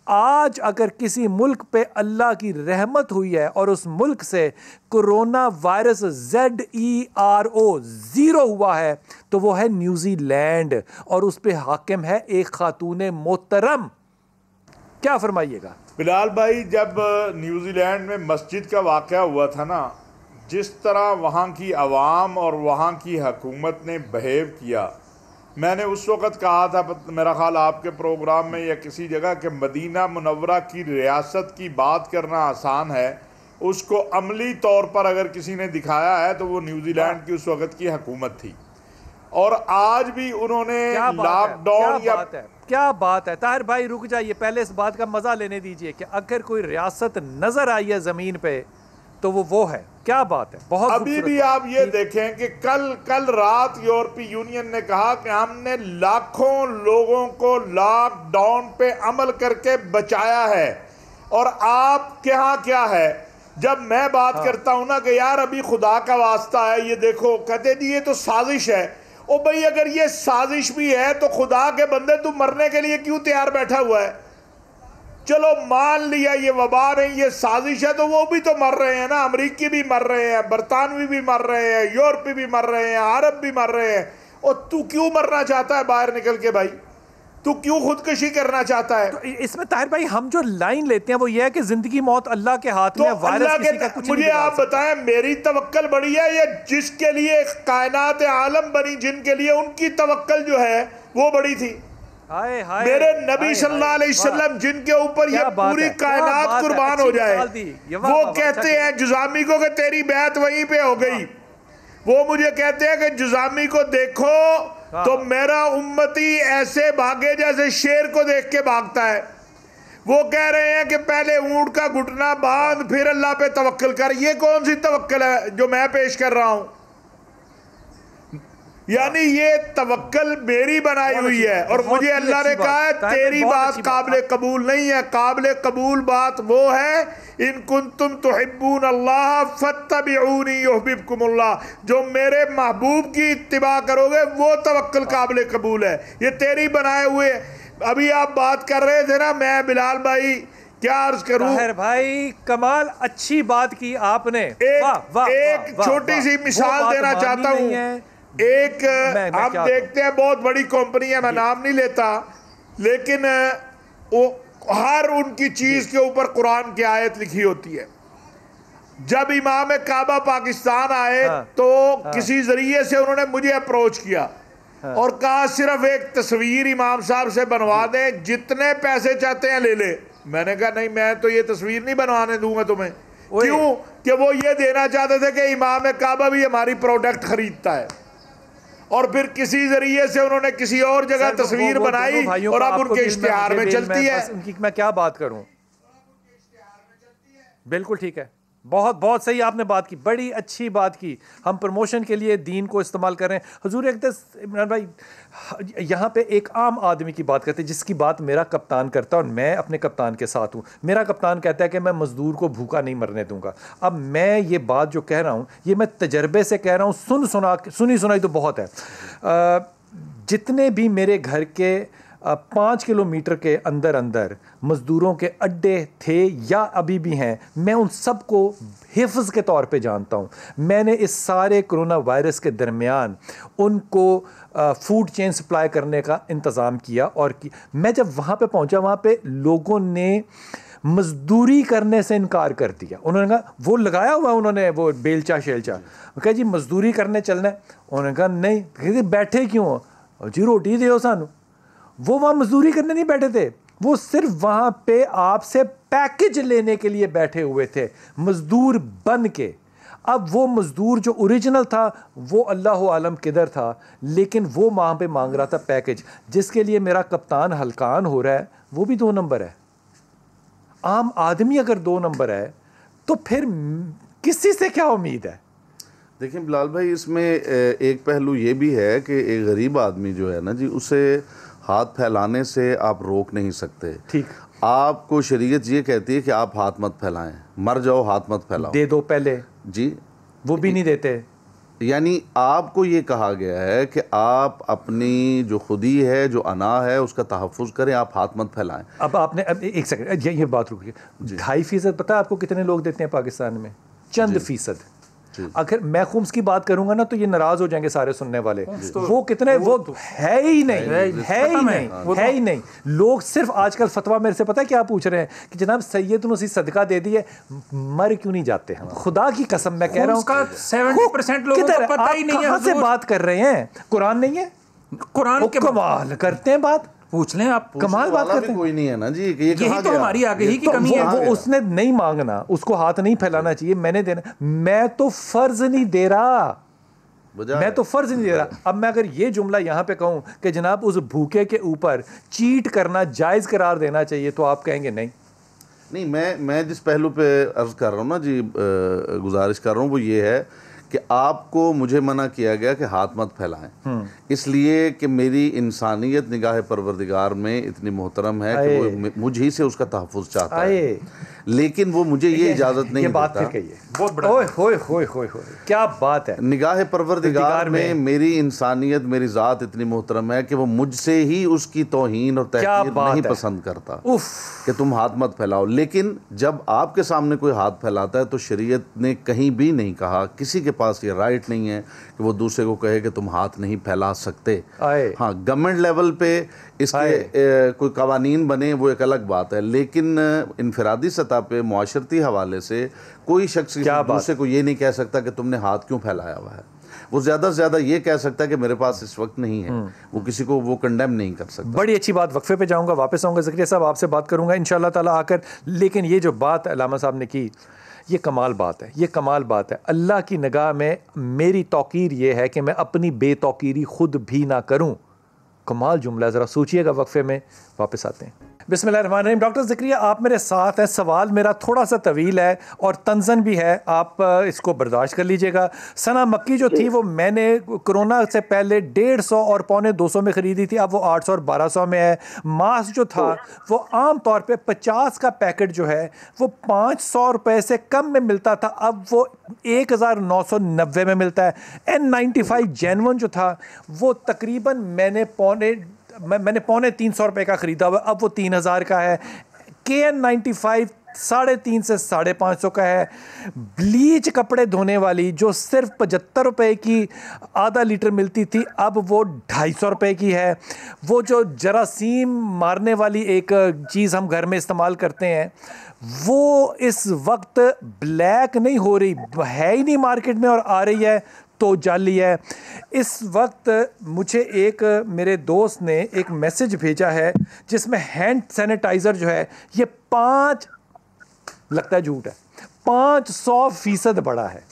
आज अगर किसी मुल्क पे अल्लाह की रहमत हुई है और उस मुल्क से कोरोना वायरस ZERO 0 हुआ है तो वो है न्यूजीलैंड, और उस पे हाकिम है एक खातून मोहतरम। क्या फरमाइएगा बिलाल भाई, जब न्यूजीलैंड में मस्जिद का वाक़या हुआ था ना, जिस तरह वहाँ की आवाम और वहाँ की हुकूमत ने बिहेव किया, मैंने उस वक़्त कहा था, मेरा ख्याल आपके प्रोग्राम में या किसी जगह, कि मदीना मुनव्वरा की रियासत की बात करना आसान है, उसको अमली तौर पर अगर किसी ने दिखाया है तो वो न्यूजीलैंड की उस वक़्त की हुकूमत थी। और आज भी उन्होंने लॉकडाउन या क्या बात है। ताहिर भाई रुक जाइए, पहले इस बात का मजा लेने दीजिए कि अगर कोई रियासत नजर आई है जमीन पे तो वो है। क्या बात है, बहुत। अभी भी आप ये देखें कि कल रात यूरोपीय यूनियन ने कहा कि हमने लाखों लोगों को लॉकडाउन पे अमल करके बचाया है, और आपके यहाँ क्या है, जब मैं बात करता हूं ना कि यार अभी खुदा का वास्ता है, ये देखो, कहते जी ये तो साजिश है। ओ भाई अगर ये साजिश भी है तो खुदा के बंदे तू मरने के लिए क्यों तैयार बैठा हुआ है? चलो मान लिया ये वबा नहीं, ये साजिश है, तो वो भी तो मर रहे हैं ना, अमरीकी भी मर रहे हैं, बरतानवी भी मर रहे हैं, यूरोपी भी मर रहे हैं, अरब भी मर रहे हैं, और तू क्यों मरना चाहता है बाहर निकल के भाई? तू क्यों खुदकशी करना चाहता है? तो इसमें ताहिर भाई हम जो लाइन लेते हैं वो ये है कि जिंदगी मौत अल्लाह के हाथ में, तो वायरस किसी का कुछ मुझे नहीं आप बताएं, मेरी तवक्कल बड़ी है या जिसके लिए कायनात आलम बनी, जिनके लिए उनकी तवक्कल जो है वो बड़ी थी? हाय हाय, मेरे नबी सल्लल्लाहु अलैहि वसल्लम जिनके ऊपर ये पूरी कायनात कुर्बान हो जाए, वो कहते हैं जुजामी को कि तेरी बैत वहीं पे हो गई। वो मुझे कहते हैं कि जुजामी को देखो तो मेरा उम्मती ऐसे भागे जैसे शेर को देख के भागता है। वो कह रहे हैं कि पहले ऊंट का घुटना बांध फिर अल्लाह पे तवक्कल कर। ये कौन सी तवक्कल है जो मैं पेश कर रहा हूं? यानी ये तवक्कल मेरी बनाई हुई है, और मुझे अल्लाह ने कहा है तेरी बात काबिल कबूल नहीं है। काबिल कबूल बात वो है, इन कुंतुम तुहिब्बून अल्लाह फत्तबिऊनी युहब्बुकुमुल्लाह, जो मेरे महबूब की इत्तिबा करोगे वो तवक्कल काबिल कबूल है। ये तेरी बनाए हुए। अभी आप बात कर रहे थे ना, मैं बिलाल भाई क्या अर्ज करूं? भाई कमाल, अच्छी बात की आपने। एक छोटी सी मिसाल देना चाहता हूं। एक आप देखते हैं बहुत बड़ी कंपनी है, मैं नाम नहीं लेता, लेकिन वो हर उनकी चीज के ऊपर कुरान की आयत लिखी होती है। जब इमाम काबा पाकिस्तान आए तो किसी जरिए से उन्होंने मुझे अप्रोच किया और कहा सिर्फ एक तस्वीर इमाम साहब से बनवा दें, जितने पैसे चाहते हैं ले ले। मैंने कहा नहीं, मैं तो ये तस्वीर नहीं बनवाने दूंगा तुम्हें। क्यों? कि वो ये देना चाहते थे कि इमाम काबा भी हमारी प्रोडक्ट खरीदता है। और फिर किसी जरिए से उन्होंने किसी और जगह तस्वीर बनाई और अब उनके इश्तिहार में चलती है। उनकी मैं क्या बात करूं? बिल्कुल ठीक है, बहुत बहुत सही आपने बात की, बड़ी अच्छी बात की। हम प्रमोशन के लिए दीन को इस्तेमाल कर रहे हैं। हुजूर इमरान भाई, यहाँ पे एक आम आदमी की बात करते हैं जिसकी बात मेरा कप्तान करता है और मैं अपने कप्तान के साथ हूँ। मेरा कप्तान कहता है कि मैं मज़दूर को भूखा नहीं मरने दूंगा। अब मैं ये बात जो कह रहा हूँ ये मैं तजर्बे से कह रहा हूँ, सुनी सुनाई तो बहुत है। जितने भी मेरे घर के 5 किलोमीटर के अंदर अंदर मज़दूरों के अड्डे थे या अभी भी हैं, मैं उन सब को हिफ्ज़ के तौर पे जानता हूँ। मैंने इस सारे कोरोना वायरस के दरमियान उनको फूड चेन सप्लाई करने का इंतज़ाम किया। और मैं जब वहाँ पे पहुँचा, वहाँ पे लोगों ने मज़दूरी करने से इनकार कर दिया। उन्होंने कहा, वो लगाया हुआ उन्होंने वो बेलचा शेलचा, कहा जी मज़दूरी करने चलना है। उन्होंने कहा नहीं। कहते बैठे क्यों हो? जी रोटी दो सानू। वो वहाँ मजदूरी करने नहीं बैठे थे, वो सिर्फ वहाँ पे आपसे पैकेज लेने के लिए बैठे हुए थे, मजदूर बन के। अब वो मजदूर जो ओरिजिनल था वो अल्लाह आलम किधर था, लेकिन वो वहाँ पे मांग रहा था पैकेज, जिसके लिए मेरा कप्तान हलकान हो रहा है। वो भी 2 नंबर है। आम आदमी अगर 2 नंबर है तो फिर किसी से क्या उम्मीद है? देखिए बिलाल भाई, इसमें एक पहलू ये भी है कि एक गरीब आदमी जो है ना जी, उसे हाथ फैलाने से आप रोक नहीं सकते। ठीक, आपको शरीयत ये कहती है कि आप हाथ मत फैलाएं, मर जाओ हाथ मत फैलाओ। दे दो पहले जी, वो भी नहीं देते। यानी आपको ये कहा गया है कि आप अपनी जो खुदी है, जो अना है, उसका तहफ़्फ़ुज़ करें, आप हाथ मत फैलाएं। अब आपने एक सेकंड ये बात रुकिए। 2.5% पता है आपको कितने लोग देते हैं पाकिस्तान में? चंद फीसद। अगर मैं खुम्स की बात करूंगा ना तो ये नाराज हो जाएंगे सारे सुनने वाले। वो कितने, वो है ही नहीं, है ही नहीं। लोग सिर्फ आजकल फतवा मेरे से पता है क्या पूछ रहे हैं कि जनाब सैयद उसी सदका दे दिए, मर क्यों नहीं जाते हम? खुदा की कसम मैं कह रहा हूँ 70% लोगों को पता ही नहीं है। कहाँ से बात कर रहे हैं? कुरान नहीं है? कुरान के कमाल करते हैं बात, पूछ लें आप, कमाल बात करते हैं। कोई नहीं है ना जी, ये यही तो हमारी आगे ही की कमी है। वो उसने नहीं मांगना, उसको हाथ नहीं फैलाना चाहिए, मैंने देना। मैं तो फर्ज नहीं दे रहा, मैं तो फर्ज नहीं दे रहा। अब मैं अगर ये जुमला यहाँ पे कहूँ कि जनाब उस भूखे के ऊपर चीट करना जायज़ करार देना चाहिए, तो आप कहेंगे नहीं। नहीं, मैं जिस पहलू पे अर्ज कर रहा हूँ ना जी, गुजारिश कर रहा हूँ, वो ये है कि आपको मुझे मना किया गया कि हाथ मत फैलाएं, इसलिए कि मेरी इंसानियत निगाह परवरदिगार में इतनी मोहतरम है कि वो मुझ ही से उसका तहफ़्फ़ुज़ चाहता है। लेकिन वो मुझे ये इजाज़त नहीं ये बात देता। फिर कहिए, बहुत बड़ा ओए होए होए होए होए, क्या बात है। निगाह परवरदिगार में मेरी इंसानियत, मेरी ज़ात इतनी मोहतरम है कि वो मुझसे ही उसकी तौहीन और तहकीर नहीं पसंद करता कि तुम हाथ मत फैलाओ। लेकिन जब आपके सामने कोई हाथ फैलाता है तो शरीयत ने कहीं भी नहीं कहा, किसी के पास ये राइट नहीं है कि वो दूसरे को कहे कि तुम हाथ नहीं फैला सकते। हाँ, गवर्नमेंट लेवल पे इसके कोई कवानीन बने वो एक अलग बात है, लेकिन इनफरादी सतह पे मुआशरती हवाले से कोई शख्स दूसरे को ये नहीं कह सकता कि तुमने हाथ क्यों फैलाया हुआ है। वो ज़्यादा से ज़्यादा ये कह सकता है कि मेरे पास इस वक्त नहीं है, वो किसी को वो कंडेम नहीं कर सकता। बड़ी अच्छी बात। वक्फे पे जाऊंगा, वापस आऊंगा, ज़करिया साहब आपसे बात करूंगा इंशाअल्लाह ताला आकर। लेकिन ये जो बात अल्लामा साहब ने की, ये कमाल बात है, ये कमाल बात है। अल्लाह की निगाह में मेरी तौकीर ये है कि मैं अपनी बेतौकीरी खुद भी ना करूं। कमाल जुमला, ज़रा सोचिएगा। वक्फे में वापस आते हैं। बिस्मिल्लाहिर्रहमानिर्रहीम। डॉक्टर ज़करिया आप मेरे साथ हैं। सवाल मेरा थोड़ा सा तवील है और तंज़न भी है, आप इसको बर्दाश्त कर लीजिएगा। सना मक्की जो थी वो मैंने कोरोना से पहले 150 और पौने 200 में ख़रीदी थी, अब वो 800 और 1200 में है। मास्क जो था वो आम तौर पे 50 का पैकेट जो है वो 500 रुपये से कम में मिलता था, अब वो 1990 में मिलता है। N95 जेन्युइन जो था वो तकरीबन मैंने पौने 300 रुपये का ख़रीदा हुआ, अब वो 3000 का है। KN95 350 से 550 का है। ब्लीच कपड़े धोने वाली जो सिर्फ 75 रुपये की आधा लीटर मिलती थी, अब वो 250 रुपये की है। वो जो जरासीम मारने वाली एक चीज़ हम घर में इस्तेमाल करते हैं वो इस वक्त ब्लैक नहीं हो रही, है ही नहीं मार्केट में, और आ रही है तो जाली है। इस वक्त मुझे एक मेरे दोस्त ने एक मैसेज भेजा है जिसमें हैंड सैनिटाइज़र जो है ये 5, लगता है झूठ है, 500% बड़ा है,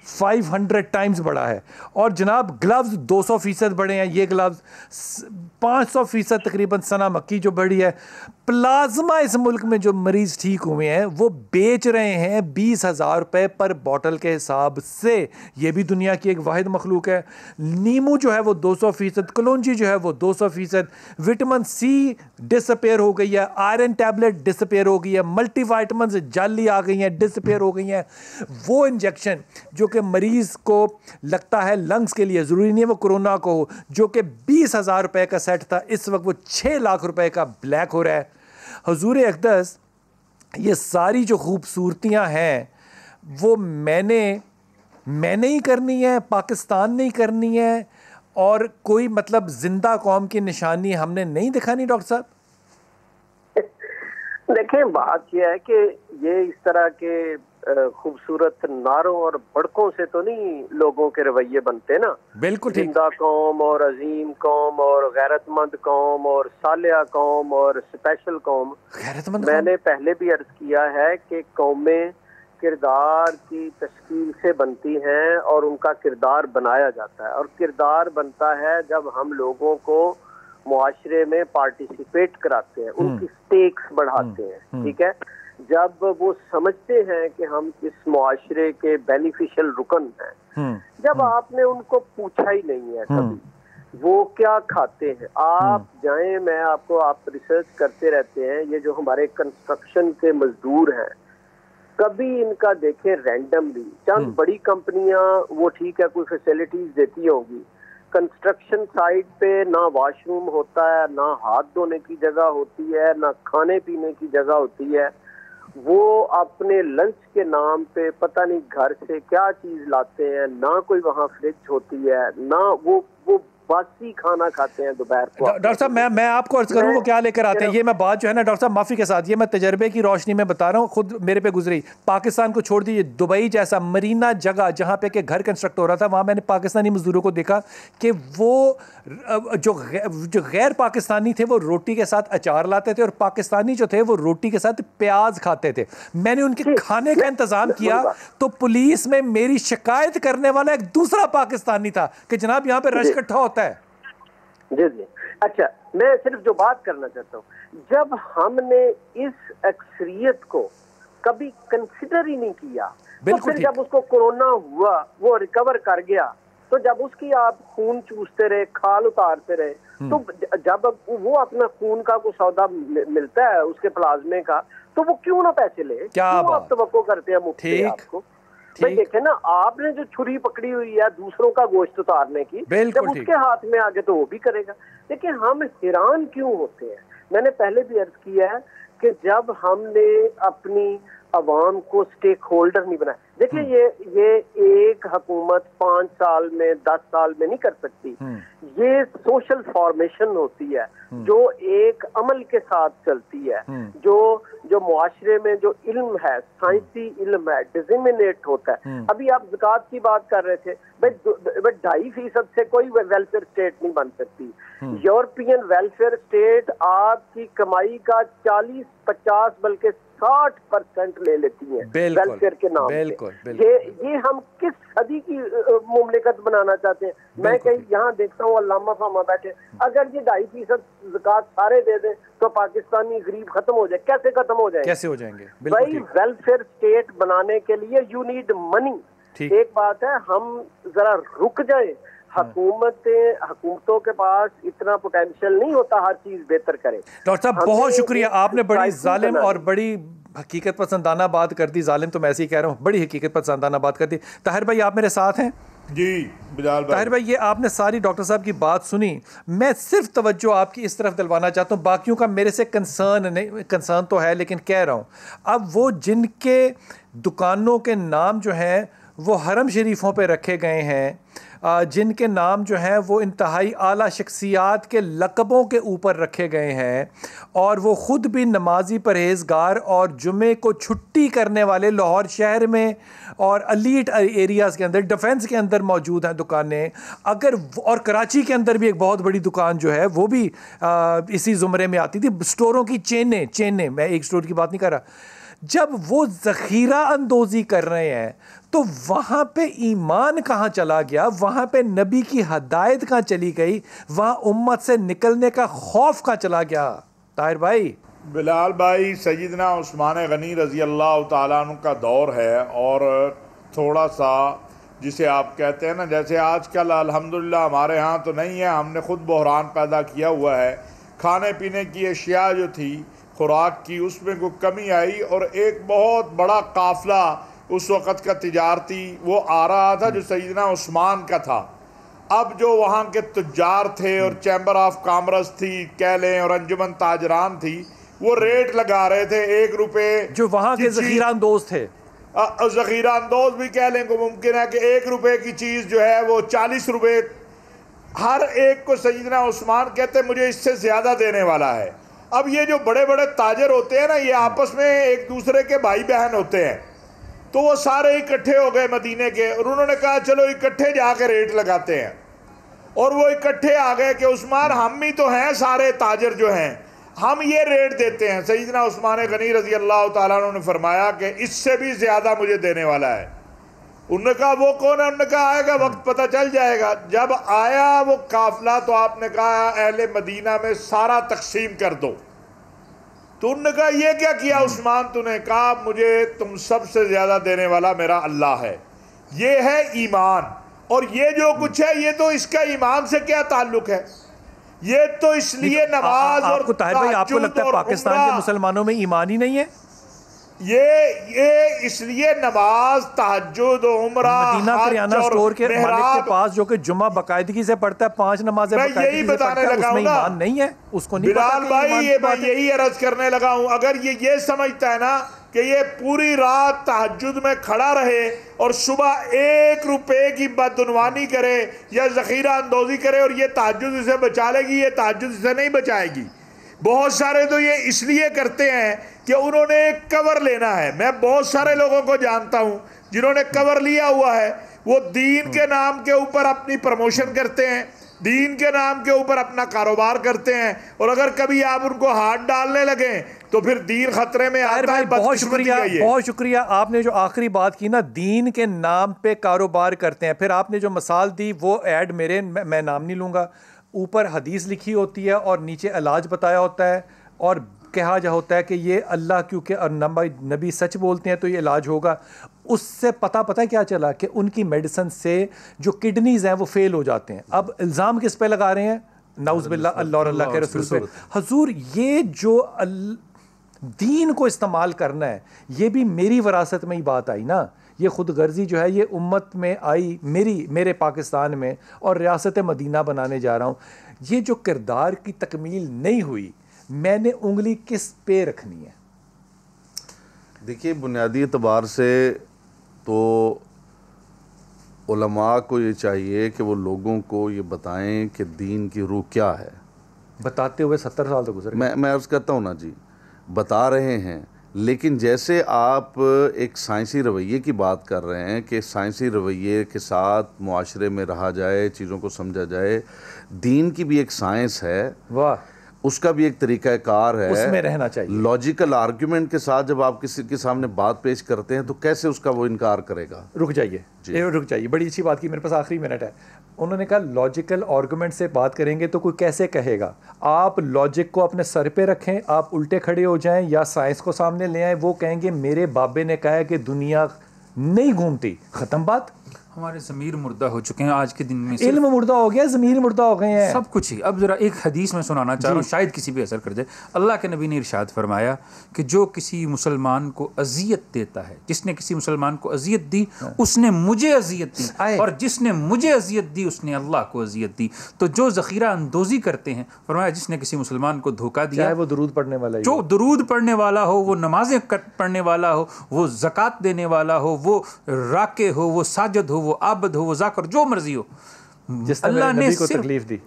500 टाइम्स बड़ा है। और जनाब ग्लव्स 200% बड़े हैं, ये ग्लव्स 500% तकरीबन। सना मक्की जो बड़ी है, प्लाज्मा इस मुल्क में जो मरीज ठीक हुए हैं वो बेच रहे हैं 20,000 रुपये पर बॉटल के हिसाब से। ये भी दुनिया की एक वाहिद मखलूक है। नींबू जो है वो 200%, कलौंजी जो है वो 200%, विटामिन सी डिसअपेयर हो गई है, आयरन टैबलेट डिसअपेयर हो गई है, मल्टीवाइटामिन जाली आ गई हैं, डिसअपेयर हो गई हैं। वो इंजेक्शन जो कि मरीज़ को लगता है लंग्स के लिए, ज़रूरी नहीं है वो कोरोना को हो, जो कि 20,000 रुपये का सेट था, इस वक्त वो 6 लाख रुपए का ब्लैक हो रहा है। हुजूर अक़दस, ये सारी जो खूबसूरतियाँ हैं वो मैंने ही करनी है, पाकिस्तान ने ही करनी है, और कोई मतलब जिंदा कौम की निशानी हमने नहीं दिखानी। डॉक्टर साहब देखें, बात यह है कि ये इस तरह के खूबसूरत नारों और भड़कों से तो नहीं लोगों के रवैये बनते ना। बिल्कुल ठीक। जिंदा कौम और अजीम कौम और गैरतमंद कौम और सालिया कौम और स्पेशल कौम, मैंने पहले भी अर्ज किया है कि कौमें किरदार की तश्कील से बनती हैं और उनका किरदार बनाया जाता है। और किरदार बनता है जब हम लोगों को मुआशरे में पार्टिसिपेट कराते हैं, उनकी स्टेक्स बढ़ाते हैं, ठीक है। जब वो समझते हैं कि हम इस मुआशरे के बेनिफिशियल रुकन हैं। जब आपने उनको पूछा ही नहीं है कभी वो क्या खाते हैं, आप जाएं, मैं आपको, आप रिसर्च करते रहते हैं, ये जो हमारे कंस्ट्रक्शन के मजदूर हैं कभी इनका देखें रैंडमली। चंद बड़ी कंपनियां वो ठीक है कोई फैसिलिटीज देती होंगी, कंस्ट्रक्शन साइट पे ना वॉशरूम होता है, ना हाथ धोने की जगह होती है, ना खाने पीने की जगह होती है। वो अपने लंच के नाम पे पता नहीं घर से क्या चीज लाते हैं, ना कोई वहाँ फ्रिज होती है, ना वो बासी खाना खाते हैं दोपहर को। डॉक्टर साहब मैं आपको अर्ज करूँ वो क्या लेकर आते हैं, ये मैं बात जो है ना डॉक्टर साहब माफ़ी के साथ, ये मैं तजर्बे की रोशनी में बता रहा हूँ, खुद मेरे पे गुजरी। पाकिस्तान को छोड़ दीजिए, दुबई जैसा मरीना जगह जहाँ पे कि घर कंस्ट्रक्ट हो रहा था, वहाँ मैंने पाकिस्तानी मजदूरों को देखा कि वो जो गैर पाकिस्तानी थे वो रोटी के साथ अचार लाते थे और पाकिस्तानी जो थे वो रोटी के साथ प्याज खाते थे। मैंने उनके खाने का इंतज़ाम किया तो पुलिस में मेरी शिकायत करने वाला एक दूसरा पाकिस्तानी था कि जनाब यहाँ पे रश इकट्ठा होता है। जी जी, अच्छा, मैं सिर्फ जो बात करना चाहता हूँ, जब हमने इस अक्सरियत को कभी कंसिडर ही नहीं किया तो फिर जब उसको कोरोना हुआ वो रिकवर कर गया तो जब उसकी आप खून चूसते रहे, खाल उतारते रहे, तो जब वो अपना खून का कोई सौदा मिलता है उसके प्लाज्मे का, तो वो क्यों ना पैसे ले? क्या क्यों आप तवक्को करते हैं मुफ्त में आपको? भाई देखे ना, आपने जो छुरी पकड़ी हुई है दूसरों का गोश्त उतारने की, जब उसके हाथ में आगे तो वो भी करेगा। लेकिन हम हैरान क्यों होते हैं? मैंने पहले भी अर्ज किया है कि जब हमने अपनी अवाम को स्टेक होल्डर नहीं बनाया, देखिए ये एक हुकूमत 5 साल में 10 साल में नहीं कर सकती। ये सोशल फॉर्मेशन होती है जो एक अमल के साथ चलती है, जो मुआशरे में जो इल्म है, साइंसी इल्म है, डिजिमिनेट होता है। अभी आप ज़कात की बात कर रहे थे, भाई 2.5% से कोई वेलफेयर स्टेट नहीं बन सकती। यूरोपियन वेलफेयर स्टेट आपकी कमाई का 40-50 बल्कि 60% ले लेती हैं वेलफेयर के नाम पे। ये हम किस सदी की मुमलिकत बनाना चाहते हैं? मैं कहीं यहाँ देखता हूँ अल्लामा फामा बैठे, अगर ये 2.5% ज़कात सारे दे दें तो पाकिस्तानी गरीब खत्म हो जाए। कैसे खत्म हो जाएंगे? कैसे हो जाएंगे? भाई वेलफेयर स्टेट बनाने के लिए यू नीड मनी। एक बात है, हम जरा रुक जाए। हुकूमतों के पास इतना पोटेंशियल नहीं होता हर चीज बेहतर करे। डॉक्टर साहब बहुत शुक्रिया, आपने बड़ी जालिम और बड़ी हकीकत पसंदाना बात कर दी। जालिम तो मैं ऐसे ही कह रहा हूँ, बड़ी हकीकत पसंदाना बात कर दी। ताहिर भाई आप मेरे साथ हैं? जी बिलाल भाई। ताहिर भाई ये आपने सारी डॉक्टर साहब की बात सुनी, मैं सिर्फ तवज्जो आपकी इस तरफ दिलवाना चाहता हूँ, बाकियों का मेरे से कंसर्न नहीं, कंसर्न तो है लेकिन कह रहा हूँ, अब वो जिनके दुकानों के नाम जो हैं वो हरम शरीफों पे रखे गए हैं, जिनके नाम जो हैं वो इंतहाई आला शख्सियात के लक़बों के ऊपर रखे गए हैं, और वो ख़ुद भी नमाजी परहेज़गार और जुमे को छुट्टी करने वाले लाहौर शहर में और अलीट एरियाज़ के अंदर, डिफेंस के अंदर मौजूद हैं दुकानें। अगर और कराची के अंदर भी एक बहुत बड़ी दुकान जो है वो भी इसी ज़ुमरे में आती थी, स्टोरों की चेनें, मैं एक स्टोर की बात नहीं कर रहा। जब वो ज़ख़ीरा अंदोज़ी कर रहे हैं तो वहाँ पे ईमान कहाँ चला गया? वहाँ पे नबी की हदायत कहाँ चली गई? वहाँ उम्मत से निकलने का खौफ कहाँ चला गया? ताहिर भाई। बिलाल भाई, सैयदना उस्मान गनी रज़ी अल्लाह ताला अन्हु का दौर है, और थोड़ा सा जिसे आप कहते हैं ना, जैसे आजकल अल्हम्दुलिल्लाह हमारे यहाँ तो नहीं है, हमने ख़ुद बहरान पैदा किया हुआ है। खाने पीने की अशिया जो थी खुराक की, उसमें कोई कमी आई, और एक बहुत बड़ा काफ़िला उस वक़्त का तिजारती वो आ रहा था जो सैयदना उस्मान का था। अब जो वहाँ के तुज्जार थे और चैम्बर ऑफ कॉमर्स थी कह लें और अंजुमन ताजरान थी, वो रेट लगा रहे थे 1 रुपये, जो वहाँ के ज़ख़ीरा अंदोज़ थे, ज़ख़ीरा अंदोज़ भी कह लें को मुमकिन है कि 1 रुपये की चीज़ जो है वो 40 रुपये हर एक को सैयदना उस्मान कहते मुझे इससे ज़्यादा देने वाला है। अब ये जो बड़े बड़े ताजर होते हैं ना, ये आपस में एक दूसरे के भाई बहन होते हैं, तो वो सारे इकट्ठे हो गए मदीने के, और उन्होंने कहा चलो इकट्ठे जाके रेट लगाते हैं। और वो इकट्ठे आ गए कि उस्मान हम ही तो हैं, सारे ताजर जो हैं हम ये रेट देते हैं। सैयदना उस्मान गनी रज़ी अल्लाह ताला अन्हु ने फरमाया कि इससे भी ज़्यादा मुझे देने वाला है। उन्होंने कहा वो कौन है? उन्होंने कहा आएगा वक्त पता चल जाएगा। जब आया वो काफिला तो आपने कहा अहले मदीना में सारा तकसीम कर दो। तो उन्होंने कहा ये क्या किया उस्मान? तूने कहा मुझे तुम सबसे ज़्यादा देने वाला मेरा अल्लाह है। ये है ईमान, और ये जो कुछ है ये तो इसका ईमान से क्या ताल्लुक है? ये तो इसलिए नमाज और आपको लगता है पाकिस्तान के मुसलमानों में ईमान ही नहीं है? ये इसलिए नमाज, तहज्जुद, उम्रा, मदीना किराना स्टोर के मालिक के पास जो कि जुम्मा बाकायदगी से पढ़ता है, 5 नमाज़ें यही बताने लगा हूं ना, ईमान नहीं है उसको नहीं बिलाल भाई, ये मैं यही अर्ज करने लगा हूं। अगर ये समझता है ना कि ये पूरी रात तहज्जुद में खड़ा रहे और सुबह 1 रुपए की बदउनवानी करे या ज़ख़ीरा अंदोज़ी करे और ये तहज्जुद इसे बचा लेगी, ये तहज्जुद इसे नहीं बचाएगी। बहुत सारे तो ये इसलिए करते हैं कि उन्होंने एक कवर लेना है। मैं बहुत सारे लोगों को जानता हूं जिन्होंने कवर लिया हुआ है, वो दीन के नाम के ऊपर अपनी प्रमोशन करते हैं, दीन के नाम के ऊपर अपना कारोबार करते हैं, और अगर कभी आप उनको हाथ डालने लगे तो फिर दीन खतरे में आता है। बहुत शुक्रिया आपने जो आखिरी बात की ना, दीन के नाम पे कारोबार करते हैं। फिर आपने जो मिसाल दी वो ऐड मेरे, मैं नाम नहीं लूँगा, ऊपर हदीस लिखी होती है और नीचे इलाज बताया होता है, और कहा जा होता है कि ये अल्लाह क्योंकि नबी सच बोलते हैं तो ये इलाज होगा। उससे पता है क्या चला कि उनकी मेडिसिन से जो किडनीज हैं वो फेल हो जाते हैं। अब इल्ज़ाम किस पे लगा रहे हैं? नाउज़ुबिल्लाह अल्लाह और अल्लाह के रसूल पे। हजूर ये जो दीन को इस्तेमाल करना है, ये भी मेरी विरासत में ही बात आई ना। ये खुद गर्जी जो है ये उम्मत में आई मेरे पाकिस्तान में, और रियासत मदीना बनाने जा रहा हूँ। ये जो किरदार की तकमील नहीं हुई, मैंने उंगली किस पे रखनी है? देखिए, बुनियादी एतबार से तो उलमा को ये चाहिए कि वो लोगों को ये बताएं कि दीन की रूह क्या है। बताते हुए 70 साल तो गुजर मैं अर्ज़ करता हूँ ना जी, बता रहे हैं, लेकिन जैसे आप एक साइंसी रवैये की बात कर रहे हैं कि साइंसी रवैये के साथ मुआशरे में रहा जाए, चीज़ों को समझा जाए, दीन की भी एक साइंस है, वाह, उसका भी एक तरीक़ाकार है, उसमें रहना चाहिए। लॉजिकल आर्ग्यूमेंट के साथ जब आप किसी के सामने बात पेश करते हैं तो कैसे उसका वो इनकार करेगा? रुक जाइए, बड़ी अच्छी बात की, मेरे पास आखिरी मिनट है। उन्होंने कहा लॉजिकल आर्गूमेंट से बात करेंगे तो कोई कैसे कहेगा? आप लॉजिक को अपने सर पे रखें, आप उल्टे खड़े हो जाएं या साइंस को सामने ले आएं। वो कहेंगे मेरे बाबे ने कहा है कि दुनिया नहीं घूमती, ख़त्म बात। हमारे ज़मीर मुर्दा हो चुके हैं आज के दिन में, इल्म मुर्दा हो गया, ज़मीर मुर्दा हो गए हैं, सब कुछ ही। अब ज़रा एक हदीस में सुनाना चाह रहा हूँ, शायद किसी पे असर कर जाए। अल्लाह के नबी ने इरशाद फरमाया कि जो किसी मुसलमान को अजियत देता है, जिसने किसी मुसलमान को अजियत दी उसने मुझे अजियत दी, और जिसने मुझे अजियत दी उसने अल्लाह को अजियत दी। तो जो ज़ख़ीरा अंदोज़ी करते हैं, फरमाया जिसने किसी मुसलमान को धोखा दिया, चाहे वो दुरूद पढ़ने वाला, जो दुरूद पढ़ने वाला हो, वो नमाजें पढ़ने वाला हो, वो ज़कात देने वाला हो, वो राके हो, वो साजिद हो, वो आबद हो, वो जाकर, जो मर्जी हो, जिसने अल्लाह ने नबी को तकलीफ दी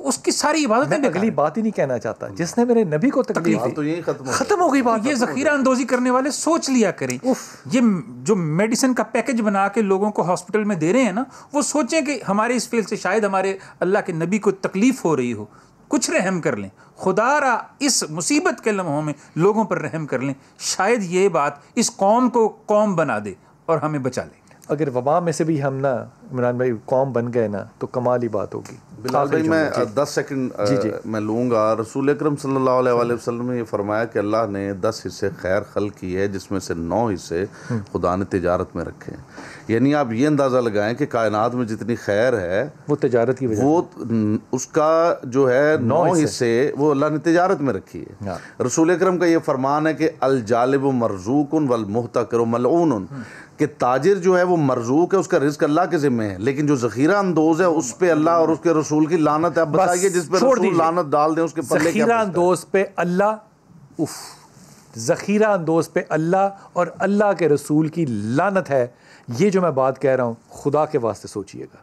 उसकी सारी इबादतें। मैं अगली बात ही नहीं कहना चाहता, जिसने मेरे नबी को तकलीफ दी तो यही खत्म हो गई बात। ये ज़ख़ीरा अंदोज़ी करने वाले सोच लिया करें, ये जो मेडिसिन का पैकेज बना के लोगों को हॉस्पिटल में दे रहे हैं ना, वो सोचें कि हमारे इस फेल से शायद हमारे अल्लाह के नबी को तकलीफ हो रही हो, कुछ रहम कर लें, खुदारा इस मुसीबत के लम्हों में लोगों पर रहम कर लें, शायद ये बात इस कौम को कौम बना दे और हमें बचा ले। अगर वबा में से भी हम ना इमरान भाई कौम बन गए ना तो कमाल ही बात होगी। बिलाल भाई, मैं 10 सेकंड मैं लूँगा। रसूल अकरम सल्लल्लाहु अलैहि वसल्लम ने ये फरमाया कि अल्लाह ने 10 हिस्से खैर खल की है, जिसमें से 9 हिस्से खुदा ने तिजारत में रखे हैं। यानी आप ये अंदाज़ा लगाएं कि कायनात में जितनी खैर है वो तिजारत की वजह, वो उसका जो है 9 हिस्से वो अल्लाह ने तिजारत में रखी है। रसूल अकरम का ये फरमान है कि अल जालिब मरज़ूकुन वल मुहतकिर मलऊन, कि ताजिर जो है वो मरजूक है, उसका रिस्क अल्लाह के ज़िम्मे है, लेकिन जो ज़ख़ीरा अंदोज़ है उस पे अल्लाह और उसके रसूल की लानत है। अब बताइए, जिस पे रसूल लानत डाल दें उसके पल्ले क्या? ज़ख़ीरा अंदोज़ पे अल्लाह, ज़ख़ीरा अंदोज़ पे अल्लाह और अल्लाह के रसूल की लानत है। ये जो मैं बात कह रहा हूँ, खुदा के वास्ते सोचिएगा।